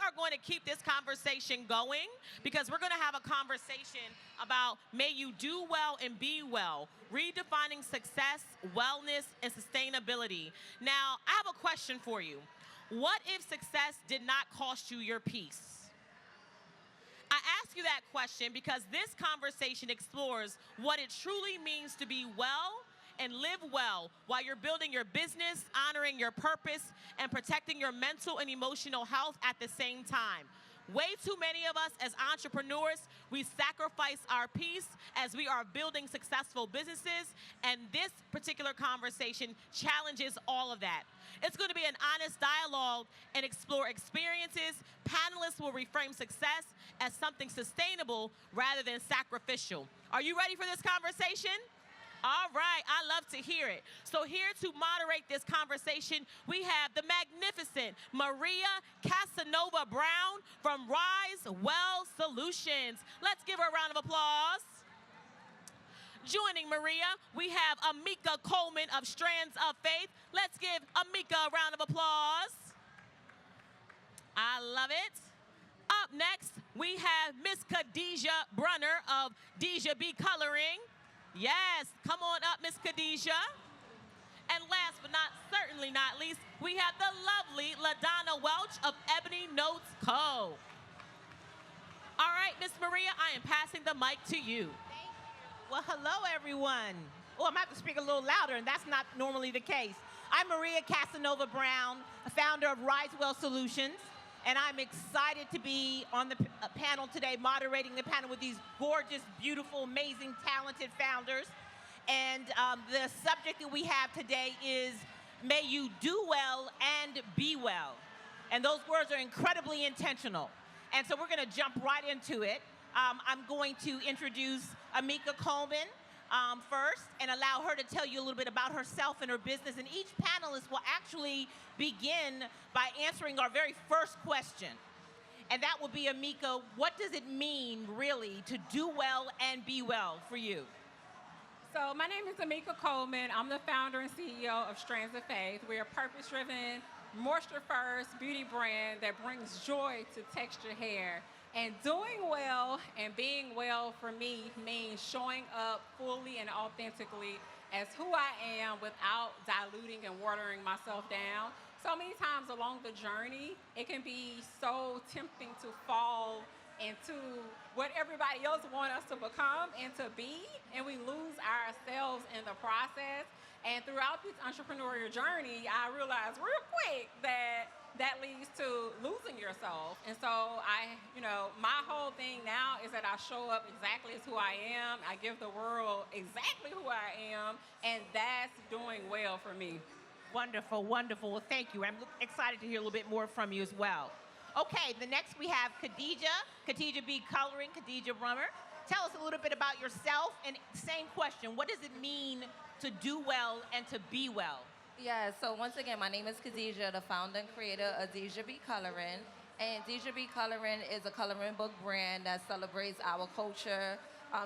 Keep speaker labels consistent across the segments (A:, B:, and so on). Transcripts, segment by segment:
A: are going to keep this conversation going because we're going to have a conversation about may you do well and be well, redefining success, wellness, and sustainability. Now, I have a question for you. What if success did not cost you your peace? I ask you that question because this conversation explores what it truly means to be well and live well while you're building your business, honoring your purpose, and protecting your mental and emotional health at the same time. Way too many of us as entrepreneurs, we sacrifice our peace as we are building successful businesses, and this particular conversation challenges all of that. It's going to be an honest dialogue and explore experiences. Panelists will reframe success as something sustainable rather than sacrificial. Are you ready for this conversation? All right, I love to hear it. So here to moderate this conversation, we have the magnificent Maria Casanova Brown from Rise Well Solutions. Let's give her a round of applause. Joining Maria, we have Amika Coleman of Strands of Faith. Let's give Amika a round of applause. I love it. Up next, we have Miss Khadijah Brunner of Deja B Coloring. Yes, come on up, Miss Khadijah. And last but certainly not least, we have the lovely LaDonna Welch of Ebony Notes Co. All right, Miss Maria, I am passing the mic to you.
B: Thank you. Well, hello, everyone. Oh, I'm going to have to speak a little louder, and that's not normally the case. I'm Maria Casanova Brown, a founder of Rise Well Solutions. And I'm excited to be on the panel today, moderating the panel with these gorgeous, beautiful, amazing, talented founders. And the subject that we have today is, may you do well and be well. And those words are incredibly intentional. And so we're going to jump right into it. I'm going to introduce Amika Coleman first and allow her to tell you a little bit about herself and her business. And each panelist will actually begin by answering our very first question. And that will be, Amika, what does it mean really to do well and be well for you?
C: So my name is Amika Coleman. I'm the founder and CEO of Strands of Faith. We're a purpose-driven, moisture-first beauty brand that brings joy to textured hair. And doing well and being well for me means showing up fully and authentically as who I am without diluting and watering myself down. So many times along the journey, it can be so tempting to fall into what everybody else wants us to become and to be, and we lose ourselves in the process. And throughout this entrepreneurial journey, I realized real quick that leads to losing yourself. And so my whole thing now is that I show up exactly as who I am. I give the world exactly who I am, and that's doing well for me.
B: Wonderful, wonderful. Well, thank you. I'm excited to hear a little bit more from you as well. Okay, the next we have Khadijah B Coloring, Khadijah Brunner. Tell us a little bit about yourself, and same question, what does it mean to do well and to be well?
D: Yeah, so once again, my name is Khadijah, the founder and creator of Deja B Coloring. And Deja B Coloring is a coloring book brand that celebrates our culture.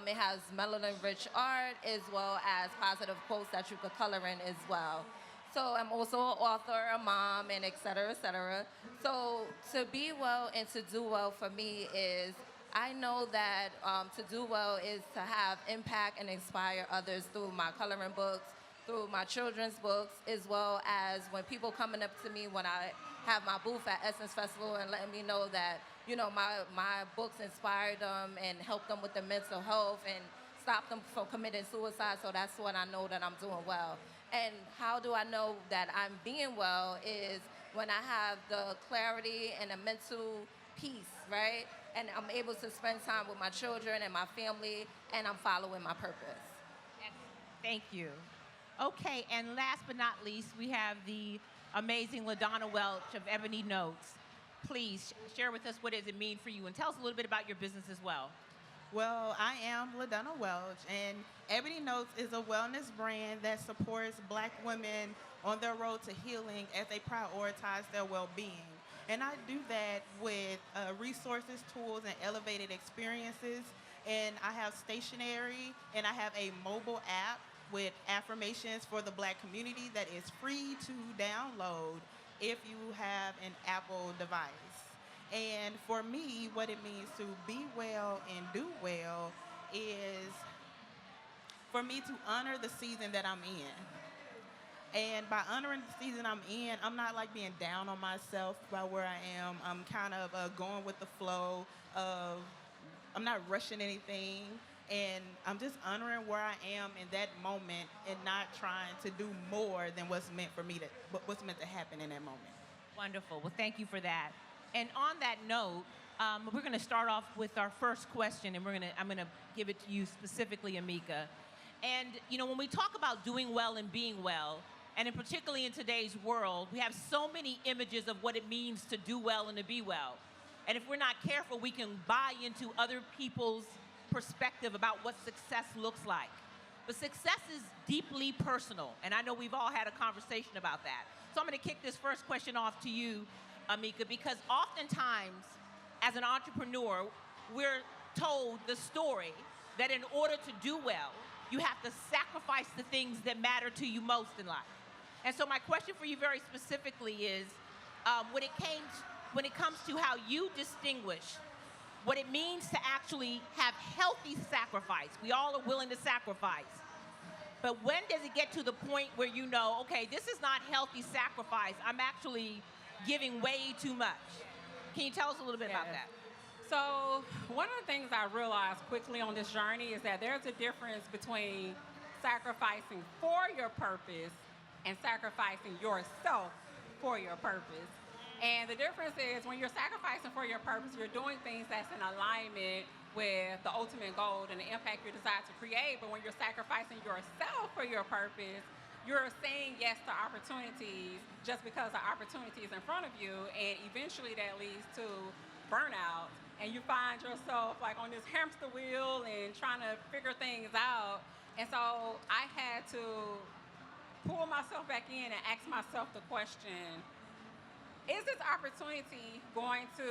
D: It has melanin-rich art as well as positive quotes that you could color in as well. So I'm also an author, a mom, and et cetera, et cetera. So to be well and to do well for me is, I know that to do well is to have impact and inspire others through my coloring books, through my children's books, as well as when people coming up to me when I have my booth at Essence Festival and letting me know that, my books inspired them and helped them with their mental health and stopped them from committing suicide. So that's when I know that I'm doing well. And how do I know that I'm being well is when I have the clarity and the mental peace, right? And I'm able to spend time with my children and my family, and I'm following my purpose.
B: Thank you. Okay, and last but not least, we have the amazing LaDonna Welch of Ebony Notes. Please share with us what does it mean for you, and tell us a little bit about your business as well.
E: Well, I am LaDonna Welch, and Ebony Notes is a wellness brand that supports Black women on their road to healing as they prioritize their well-being. And I do that with resources, tools, and elevated experiences. And I have stationery, and I have a mobile app with affirmations for the Black community that is free to download if you have an Apple device. And for me, what it means to be well and do well is for me to honor the season that I'm in. And by honoring the season I'm in, I'm not like being down on myself by where I am. I'm kind of going with the flow of, I'm not rushing anything. And I'm just honoring where I am in that moment and not trying to do more than what's meant for me to, what's meant to happen in that moment.
B: Wonderful. Well, thank you for that. And on that note, we're going to start off with our first question, and I'm going to give it to you specifically, Amika. And when we talk about doing well and being well, and in particularly in today's world, we have so many images of what it means to do well and to be well. And if we're not careful, we can buy into other people's perspective about what success looks like. But success is deeply personal, and I know we've all had a conversation about that. So I'm going to kick this first question off to you, Amika, because oftentimes, as an entrepreneur, we're told the story that in order to do well, you have to sacrifice the things that matter to you most in life. And so my question for you very specifically is, when it comes to how you distinguish what it means to actually have healthy sacrifice. We all are willing to sacrifice. But when does it get to the point where you know, okay, this is not healthy sacrifice. I'm actually giving way too much. Can you tell us a little bit about that?
C: So one of the things I realized quickly on this journey is that there's a difference between sacrificing for your purpose and sacrificing yourself for your purpose. And the difference is when you're sacrificing for your purpose, you're doing things that's in alignment with the ultimate goal and the impact you desire to create. But when you're sacrificing yourself for your purpose, you're saying yes to opportunities just because the opportunity is in front of you. And eventually that leads to burnout. And you find yourself like on this hamster wheel and trying to figure things out. And so I had to pull myself back in and ask myself the question, is this opportunity going to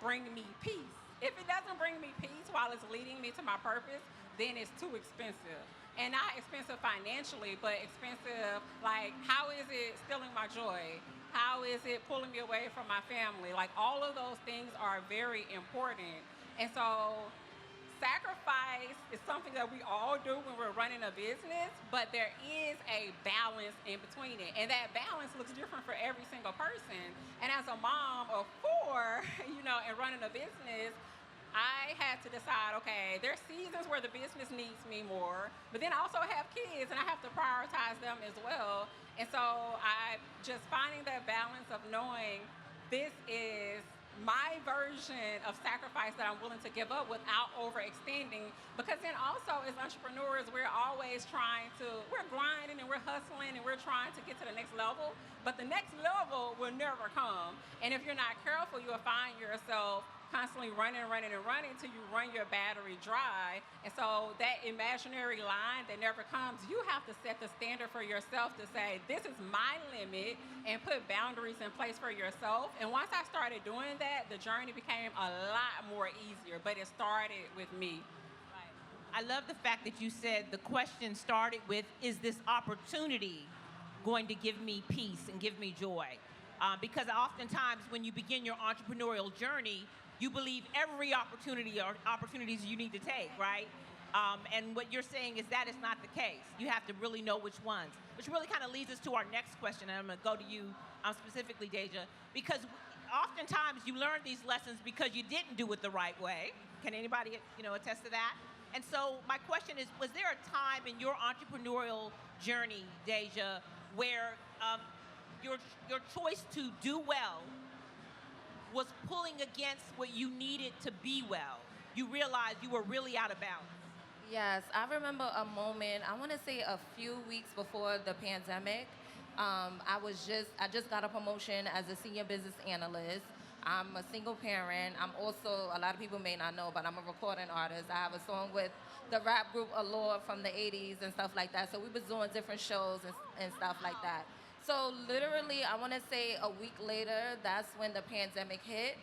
C: bring me peace? If it doesn't bring me peace while it's leading me to my purpose, then it's too expensive. And not expensive financially, but expensive, like, how is it stealing my joy? How is it pulling me away from my family? Like, all of those things are very important. And so sacrifice is something that we all do when we're running a business, but there is a balance in between it. And that balance looks different for every single person. And as a mom of 4, and running a business, I had to decide, okay, there's seasons where the business needs me more, but then I also have kids and I have to prioritize them as well. And so I just finding that balance of knowing this is my version of sacrifice that I'm willing to give up without overextending. Because then also as entrepreneurs, we're always we're grinding and we're hustling and we're trying to get to the next level, but the next level will never come. And if you're not careful, you'll find yourself constantly running till you run your battery dry. And so that imaginary line that never comes, you have to set the standard for yourself to say, this is my limit, and put boundaries in place for yourself. And once I started doing that, the journey became a lot more easier, but it started with me.
B: I love the fact that you said the question started with, is this opportunity going to give me peace and give me joy? Because oftentimes when you begin your entrepreneurial journey, you believe every opportunity or opportunities you need to take, right? And what you're saying is that is not the case. You have to really know which ones. Which really kind of leads us to our next question, and I'm going to go to you specifically, Deja, because oftentimes you learn these lessons because you didn't do it the right way. Can anybody, attest to that? And so my question is, was there a time in your entrepreneurial journey, Deja, where your choice to do well was pulling against what you needed to be well? You realized you were really out of balance.
D: Yes, I remember a moment, I want to say a few weeks before the pandemic. I just got a promotion as a senior business analyst. I'm a single parent. I'm also, a lot of people may not know, but I'm a recording artist. I have a song with the rap group Allure from the 80s and stuff like that. So we was doing different shows and stuff like that. So literally, I want to say a week later, that's when the pandemic hit,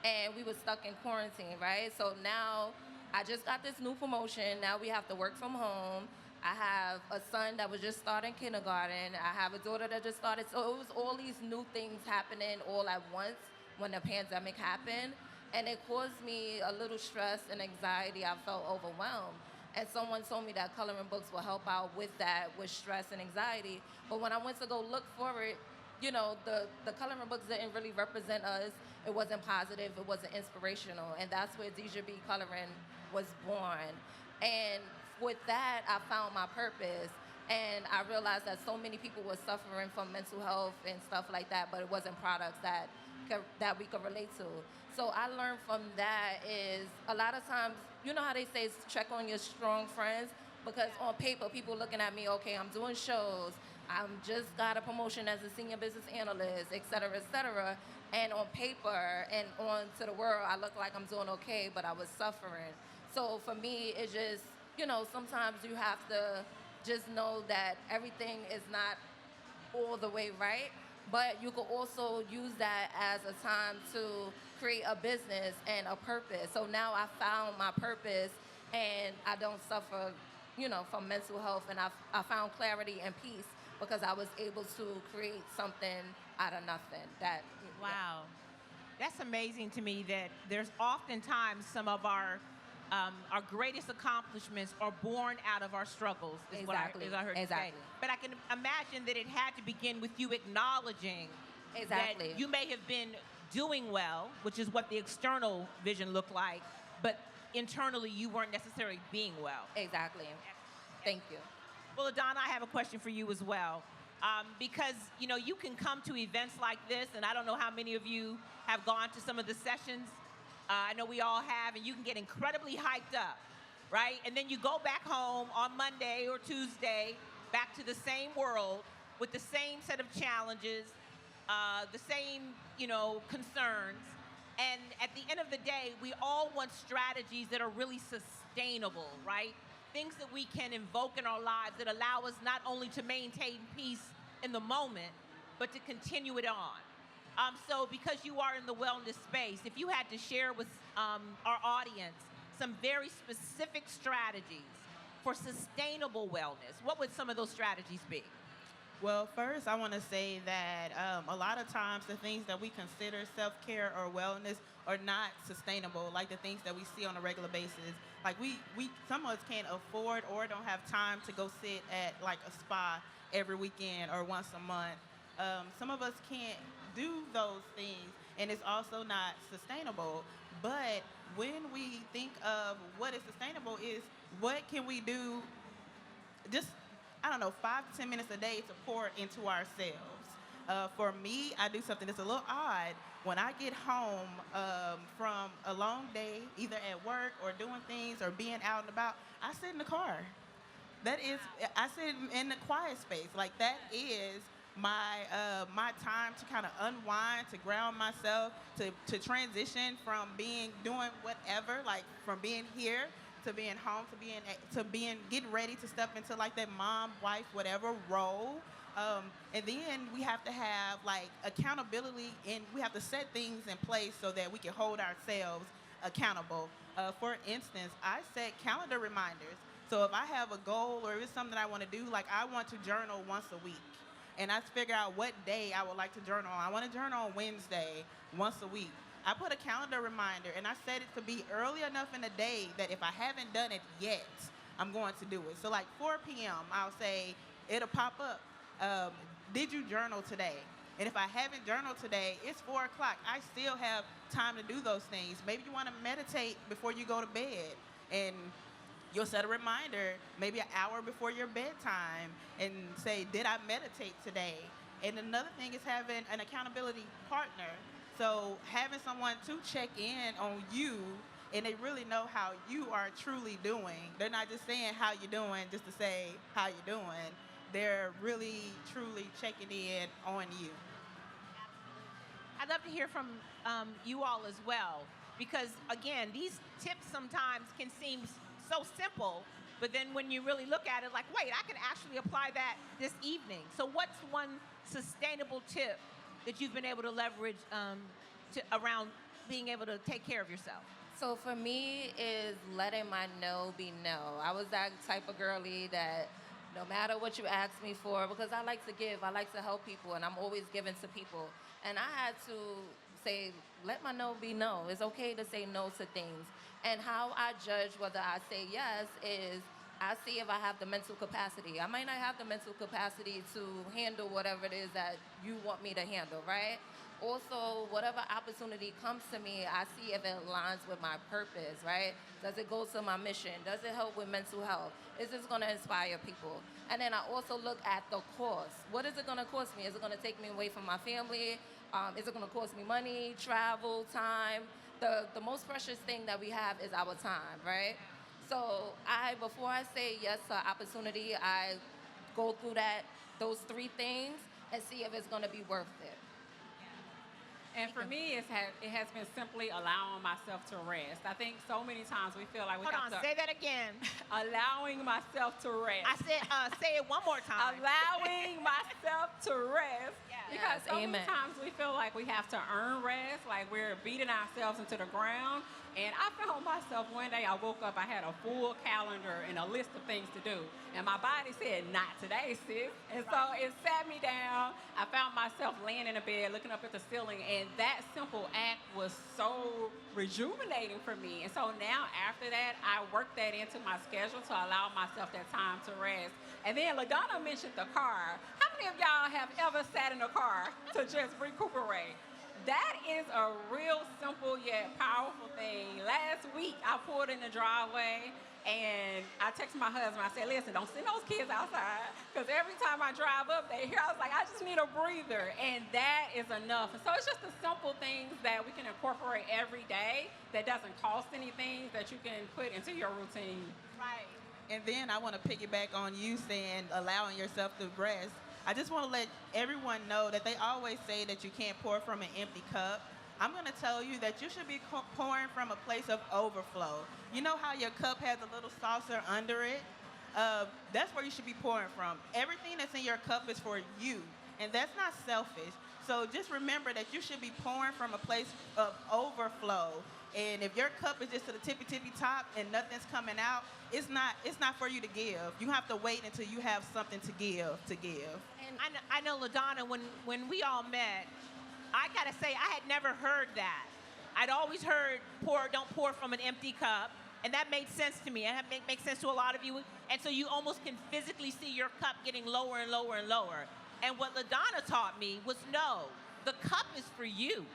D: and we were stuck in quarantine, right? So now I just got this new promotion. Now we have to work from home. I have a son that was just starting kindergarten. I have a daughter that just started. So it was all these new things happening all at once. when the pandemic happened, and it caused me a little stress and anxiety. I felt overwhelmed. And someone told me that coloring books will help out with that, with stress and anxiety. But when I went to go look for it, the coloring books didn't really represent us. It wasn't positive, it wasn't inspirational. And that's where Deja B Coloring was born. And with that, I found my purpose. And I realized that so many people were suffering from mental health and stuff like that, but it wasn't products that we could relate to. So I learned from that is a lot of times, you know how they say check on your strong friends? Because on paper, people looking at me, okay, I'm doing shows, I'm just got a promotion as a senior business analyst, et cetera, et cetera. And on paper and on to the world, I look like I'm doing okay, but I was suffering. So for me, it's just, sometimes you have to just know that everything is not all the way right, but you could also use that as a time to create a business and a purpose. So now I found my purpose and I don't suffer, from mental health, and I found clarity and peace because I was able to create something out of nothing.
B: Wow. That's amazing to me that there's oftentimes some of our greatest accomplishments are born out of our struggles, is
D: Exactly.
B: what I heard you say. But I can imagine that it had to begin with you acknowledging
D: Exactly.
B: that you may have been doing well, which is what the external vision looked like, but internally you weren't necessarily being well.
D: Exactly. Thank you.
B: Well, Adana, I have a question for you as well. Because, you can come to events like this, and I don't know how many of you have gone to some of the sessions. I know we all have, and you can get incredibly hyped up, right? And then you go back home on Monday or Tuesday, back to the same world with the same set of challenges, the same, concerns. And at the end of the day, we all want strategies that are really sustainable, right? Things that we can invoke in our lives that allow us not only to maintain peace in the moment, but to continue it on. So because you are in the wellness space, if you had to share with our audience some very specific strategies for sustainable wellness, what would some of those strategies be?
E: Well, first, I want to say that a lot of times the things that we consider self-care or wellness are not sustainable, like the things that we see on a regular basis. Like some of us can't afford or don't have time to go sit at like a spa every weekend or once a month. Some of us can't do those things, and it's also not sustainable. But when we think of what is sustainable is what can we do just, I don't know, 5 to 10 minutes a day to pour into ourselves. For me, I do something that's a little odd. When I get home from a long day, either at work or doing things or being out and about, I sit in the car. I sit in the quiet space. Like that is my time to kind of unwind, to ground myself, to transition from doing whatever, like from being here to being home, to being getting ready to step into like that mom, wife, whatever role. And then we have to have like accountability, and we have to set things in place so that we can hold ourselves accountable. For instance, I set calendar reminders. So if I have a goal or if it's something I want to do, like I want to journal once a week. And I figure out what day I would like to journal on. I want to journal on Wednesday, once a week. I put a calendar reminder, and I set it to be early enough in the day that if I haven't done it yet, I'm going to do it. So like 4 p.m., I'll say, it'll pop up. Did you journal today? And if I haven't journaled today, it's 4 o'clock. I still have time to do those things. Maybe you want to meditate before you go to bed. And you'll set a reminder maybe an hour before your bedtime and say, did I meditate today? And another thing is having an accountability partner. So having someone to check in on you, and they really know how you are truly doing. They're not just saying how you doing just to say how you doing. They're really, truly checking in on you.
B: I'd love to hear from you all as well, because again, these tips sometimes can seem so simple, but then when you really look at it, like, wait, I can actually apply that this evening. So what's one sustainable tip that you've been able to leverage around being able to take care of yourself?
D: So for me is letting my no be no. I was that type of girly that no matter what you ask me for, because I like to give, I like to help people, and I'm always giving to people. And I had to let my no be no. It's okay to say no to things. And how I judge whether I say yes is I see if I have the mental capacity. I might not have the mental capacity to handle whatever it is that you want me to handle, right? Also, whatever opportunity comes to me, I see if it aligns with my purpose, right? Does it go to my mission? Does it help with mental health? Is this going to inspire people? And then I also look at the cost. What is it going to cost me? Is it going to take me away from my family? Is it going to cost me money, travel, time? The most precious thing that we have is our time, right? So before I say yes to an opportunity, I go through those three things and see if it's going to be worth it.
C: And for me, it has been simply allowing myself to rest. I think so many times we feel like we
B: Hold
C: have
B: on,
C: to...
B: say that again.
C: Allowing myself to rest.
B: I said, say it one more time.
C: Allowing myself to rest.
B: Yeah.
C: Because
D: Yes,
C: so many
D: amen.
C: times we feel like we have to earn rest, like we're beating ourselves into the ground. And I found myself one day, I woke up, I had a full calendar and a list of things to do. And my body said, not today, sis. And so it sat me down. I found myself laying in a bed, looking up at the ceiling. And that simple act was so rejuvenating for me. And so now after that, I work that into my schedule to allow myself that time to rest. And then LaDonna mentioned the car. How many of y'all have ever sat in a car to just recuperate? That is a real simple yet powerful thing. Last week, I pulled in the driveway and I texted my husband. I said, listen, don't send those kids outside because every time I drive up there, I was like, I just need a breather. And that is enough. And so it's just the simple things that we can incorporate every day that doesn't cost anything that you can put into your routine.
B: Right.
E: And then I want to piggyback on you saying allowing yourself to rest. I just want to let everyone know that they always say that you can't pour from an empty cup. I'm going to tell you that you should be pouring from a place of overflow. You know how your cup has a little saucer under it? That's where you should be pouring from. Everything that's in your cup is for you, and that's not selfish. So just remember that you should be pouring from a place of overflow. And if your cup is just to the tippy top and nothing's coming out, it's not for you to give. You have to wait until you have something to give.
B: And I know LaDonna, when we all met, I gotta say I had never heard that. I'd always heard don't pour from an empty cup, and that made sense to me. And that makes sense to a lot of you. And so you almost can physically see your cup getting lower and lower and lower. And what LaDonna taught me was no, the cup is for you,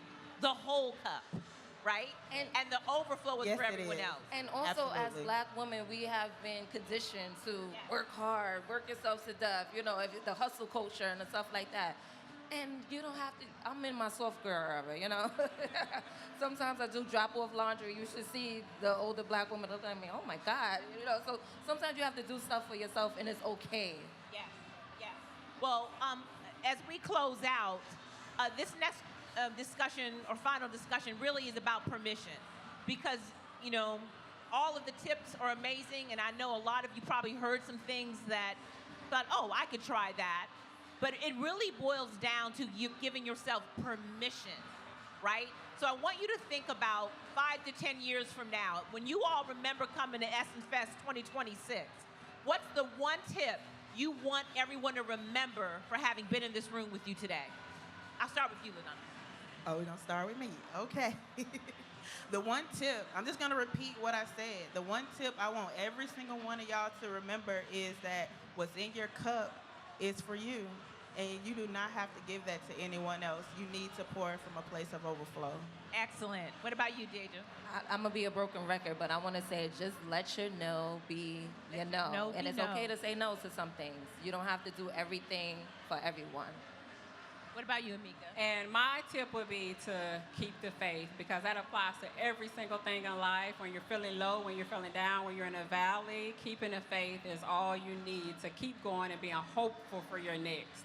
B: the whole cup. Right? And the overflow is
E: Yes,
B: for
E: it
B: everyone
E: is.
B: else.
D: And also, as
E: Absolutely.
D: Black women, we have been conditioned to work hard, work yourself to death, the hustle culture and the stuff like that. And you don't have to, I'm in my soft girl era, Sometimes I do drop off laundry. You should see the older Black woman looking at me, oh my God. So sometimes you have to do stuff for yourself and it's okay.
B: Yes, yes. Well, as we close out, this next discussion or final discussion really is about permission, because all of the tips are amazing, and I know a lot of you probably heard some things that thought, oh, I could try that, but it really boils down to you giving yourself permission, right? So I want you to think about 5 to 10 years from now, when you all remember coming to Essence Fest 2026, what's the one tip you want everyone to remember for having been in this room with you today? I'll start with you, LaDonna.
E: Oh, we're going to start with me. Okay. The one tip, I'm just going to repeat what I said. The one tip I want every single one of y'all to remember is that what's in your cup is for you, and you do not have to give that to anyone else. You need to pour from a place of overflow.
B: Excellent. What about you, Deja?
D: I'm going to be a broken record, but I want to say just let your no be your no.
B: No
D: And
B: be
D: it's
B: no.
D: okay to say no to some things. You don't have to do everything for everyone.
B: What about you, Amika?
C: And my tip would be to keep the faith, because that applies to every single thing in life. When you're feeling low, when you're feeling down, when you're in a valley, keeping the faith is all you need to keep going and being hopeful for your next.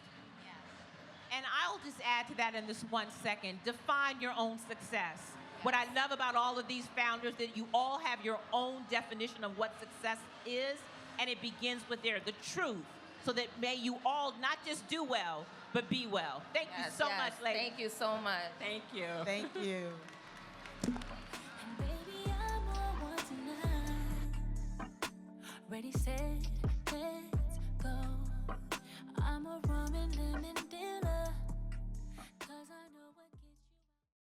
B: And I'll just add to that in this 1 second. Define your own success. What I love about all of these founders, that you all have your own definition of what success is, and it begins with the truth, so that may you all not just do well, but be well. Thank you so much, ladies.
D: Thank you so much.
C: Thank you.
E: Thank you.
F: And baby, I'm on one tonight. Ready, set,